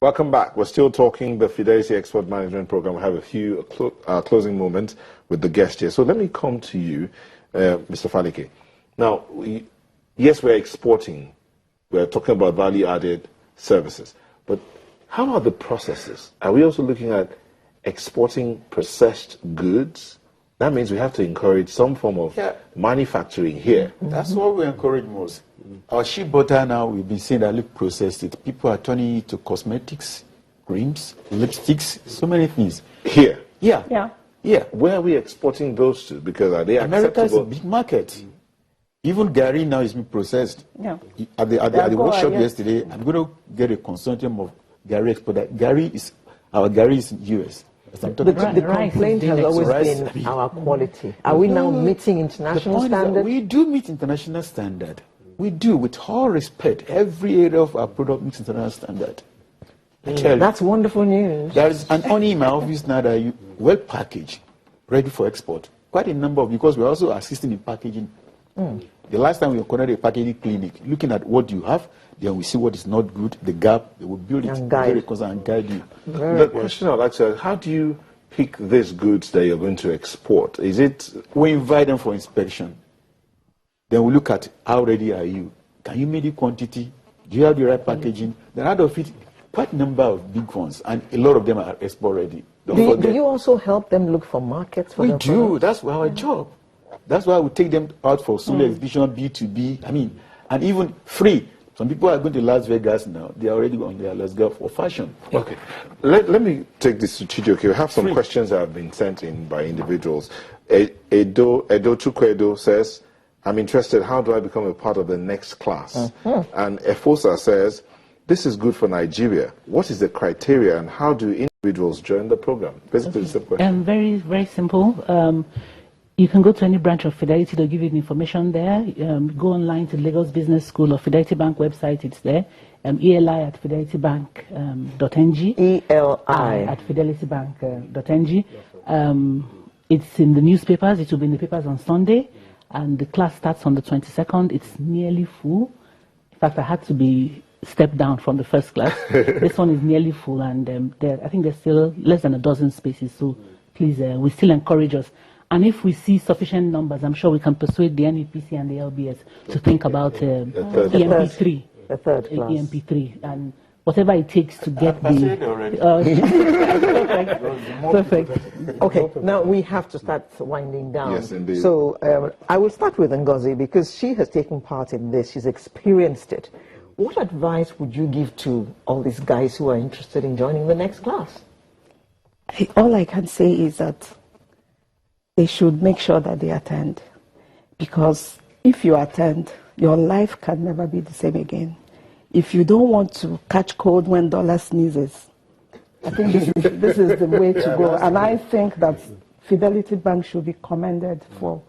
Welcome back. We're still talking the Fidelity Export Management Program. We have a few closing moments with the guest here. So let me come to you, Mr. Falike. Now, yes, we're exporting. We're talking about value-added services. But how are the processes? Are we also looking at exporting processed goods? That means we have to encourage some form of manufacturing here. That's what we encourage most. Our shea butter now, we've been seeing that we've processed it. People are turning it to cosmetics, creams, lipsticks, so many things. Here? Yeah. Where are we exporting those to? Because are they America acceptable? is a big market. Even Gary now is being processed. Yeah. At the workshop yesterday, I'm going to get a consortium of Gary exporter. Our Gary is in US. The complaint has always been our quality. Are we now meeting international standards? We do meet international standard. We do, with all respect. Every area of our product meets international standard. I tell you. That's wonderful news. There is an honey in my office now that you well packaged, ready for export. Quite a number of, because we're also assisting in packaging. The last time we conducted a packaging clinic, looking at what you have, then we see what is not good, the gap, they will build it and guide you. The question I'd like to ask, how do you pick these goods that you're going to export? Is it... We invite them for inspection. Then we look at how ready are you? Can you make the quantity? Do you have the right packaging? Then out of it, quite a number of big ones, and a lot of them are export ready. Do you also help them look for markets for We do. That's our job. That's why we take them out for solo exhibition, B2B, and even free. Some people are going to Las Vegas now. They are already on their Let's Go for fashion. Okay. Let me take this to Chidi. Okay, we have some questions that have been sent in by individuals. Edo Chukwedo says, I'm interested, how do I become a part of the next class? And Efosa says, this is good for Nigeria. What is the criteria and how do individuals join the program? Basically, it's the question. Very, very simple. You can go to any branch of Fidelity, they'll give you the information there. Go online to Lagos Business School or Fidelity Bank website, it's there. ELI at fidelitybank.ng. ELI at fidelitybank.ng. It's in the newspapers, it will be in the papers on Sunday, and the class starts on the 22nd. It's nearly full. In fact, I had to be stepped down from the first class. This one is nearly full, and I think there's still less than a dozen spaces, so please, we still encourage us. And if we see sufficient numbers, I'm sure we can persuade the NEPC and the LBS to think about EMP3. The third class. EMP3. And whatever it takes to get Perfect. Okay, now we have to start winding down. Yes, indeed. So I will start with Ngozi because she has taken part in this. She's experienced it. What advice would you give to all these guys who are interested in joining the next class? All I can say is that they should make sure that they attend, because if you attend, your life can never be the same again. If you don't want to catch cold when dollar sneezes, I think this is the way to go. And I think that Fidelity Bank should be commended for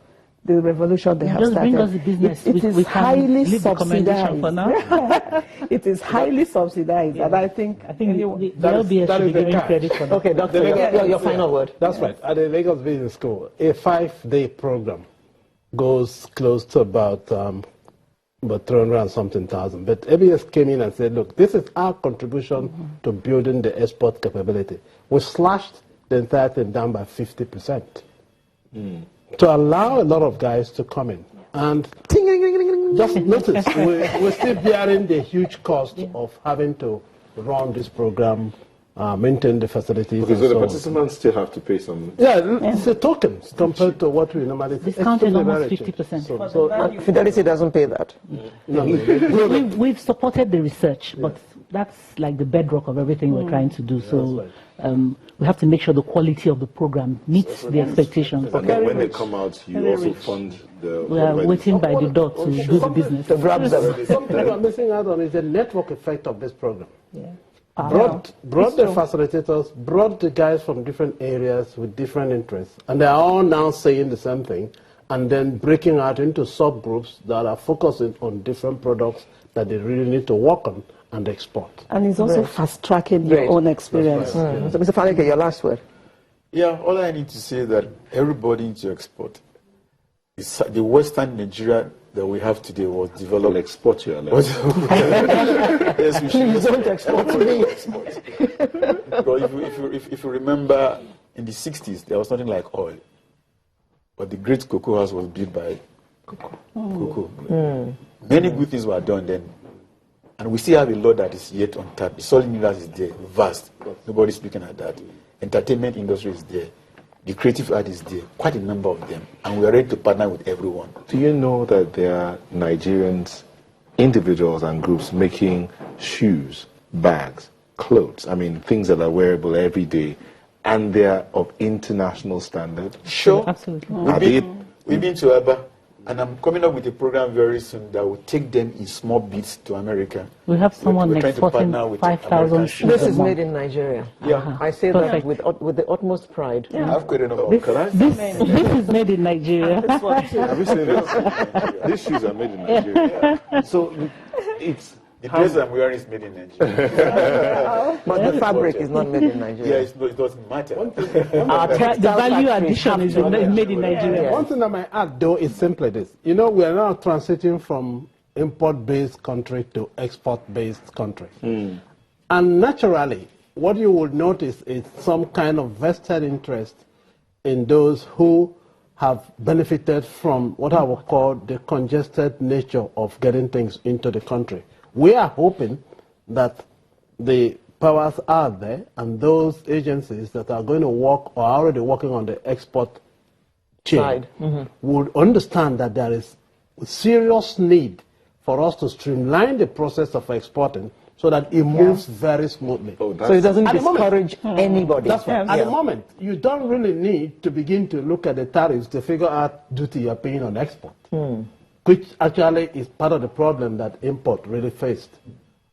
the revolution they have started. Bring us the business. It is highly subsidized. For now. It is highly subsidized, and I think the LBS should be given credit for that. Okay, Doctor, your final word. That's right. At the Lagos Business School, a 5-day program goes close to about 300 and something thousand. But ABS came in and said, look, this is our contribution to building the export capability. We slashed the entire thing down by 50%. To allow a lot of guys to come in. And just notice, we're still bearing the huge cost of having to run this program, maintain the facilities. Okay, so the participants still have to pay some... It's a token compared to what we normally... Discounted almost 50%. So Fidelity doesn't pay that? No. We've supported the research, but that's like the bedrock of everything we're trying to do. So we have to make sure the quality of the program meets the expectations. And then when they come out, you also fund the... We are waiting by the door to do the business. To grab them. Something we're missing out on is the network effect of this program. Brought the facilitators, brought the guys from different areas with different interests, and they're all now saying the same thing, and then breaking out into subgroups that are focusing on different products that they really need to work on and export. And it's also fast-tracking your own experience. So, Mr. Falike, your last word. Yeah, all I need to say is that everybody needs to export. The Western Nigeria that we have today was I'll developed. export you. Yes, we should. Please don't export to me. But if you remember, in the 60s, there was nothing like oil. But the great cocoa house was built by cocoa. Many good things were done then. And we still have a lot that is yet untapped. The solid minerals is there, vast. Nobody's speaking at that. Entertainment industry is there. The creative art is there. Quite a number of them. And we are ready to partner with everyone. Do you know that there are Nigerians, individuals and groups making shoes, bags, clothes? I mean, things that are wearable every day, and they are of international standard? Sure. Absolutely. We've been to Aba, and I'm coming up with a program very soon that will take them in small bits to America. We have someone We're trying to exporting partner with 5,000 American shoes. This a is month. made in Nigeria. Yeah. I say Perfect. that with the utmost pride. I've created a number This, of this is made in Nigeria. Have you seen this? These shoes are made in Nigeria. So it's The dress I'm wearing is made in Nigeria. But the fabric is not made in Yeah, Nigeria. it doesn't matter. Our The textile value factories addition have is to- made in Nigeria. One thing I might add, though, is simply this. You know, we are now transiting from import-based country to export-based country. And naturally, what you will notice is some kind of vested interest in those who have benefited from what I would call the congested nature of getting things into the country. We are hoping that the powers are there and those agencies that are going to work or are already working on the export chain Side. would understand that there is a serious need for us to streamline the process of exporting so that it moves very smoothly. oh, So it doesn't At the moment- discourage anybody. That's right. At Yeah. the moment, you don't really need to begin to look at the tariffs to figure out duty you're paying on export, which actually is part of the problem that import really faced.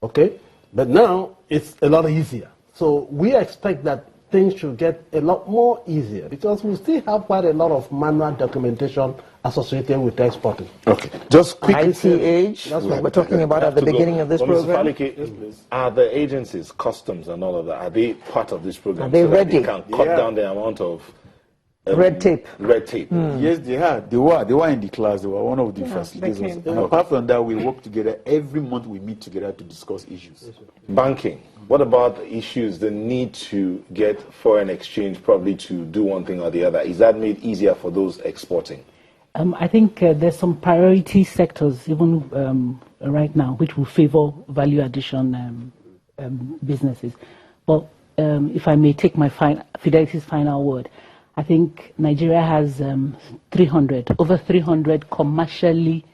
Okay? But now it's a lot easier. So we expect that things should get a lot more easier because we still have quite a lot of manual documentation associated with exporting. okay. Just quickly. ITH, That's what we're talking about at the beginning of this Well, Mr. program. Falike, are the agencies, customs and all of that, are they part of this program? Are they so that ready? They can cut down the amount of Red tape. Red tape. Yes, they are. They were in the class. They were one of the facilitators. And apart from that, we work together. Every month we meet together to discuss issues. Banking. What about the issues, the need to get foreign exchange probably to do one thing or the other? Is that made easier for those exporting? I think there's some priority sectors, even right now, which will favor value addition businesses. But if I may take my Fidelity's final word, I think Nigeria has over 300 commercially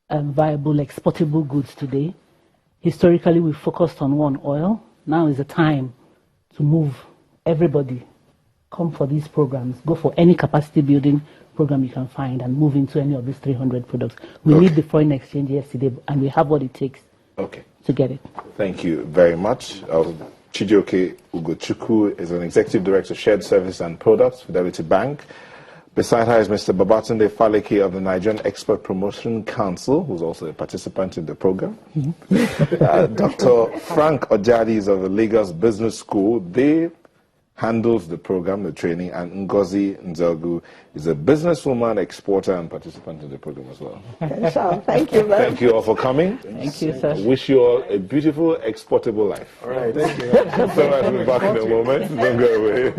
viable exportable goods today. Historically, we focused on one, oil. Now is the time to move everybody. Come for these programs. Go for any capacity building program you can find and move into any of these 300 products. We need the foreign exchange yesterday, and we have what it takes Okay. to get it. Thank you very much. Chijioke Ugochukwu is an Executive Director, Shared Service and Products, Fidelity Bank. Beside her is Mr. Babatunde Falike of the Nigerian Export Promotion Council, who's also a participant in the program. Dr. Frank Ojadi is of the Lagos Business School. They handles the program, the training, and Ngozi Nzogu is a businesswoman, exporter, and participant in the program as well. So, thank you very much. Thank you all for coming. Thank you, sir. I wish you all a beautiful, exportable life. All right. Thank you. So I'll be back in a moment. Don't go away.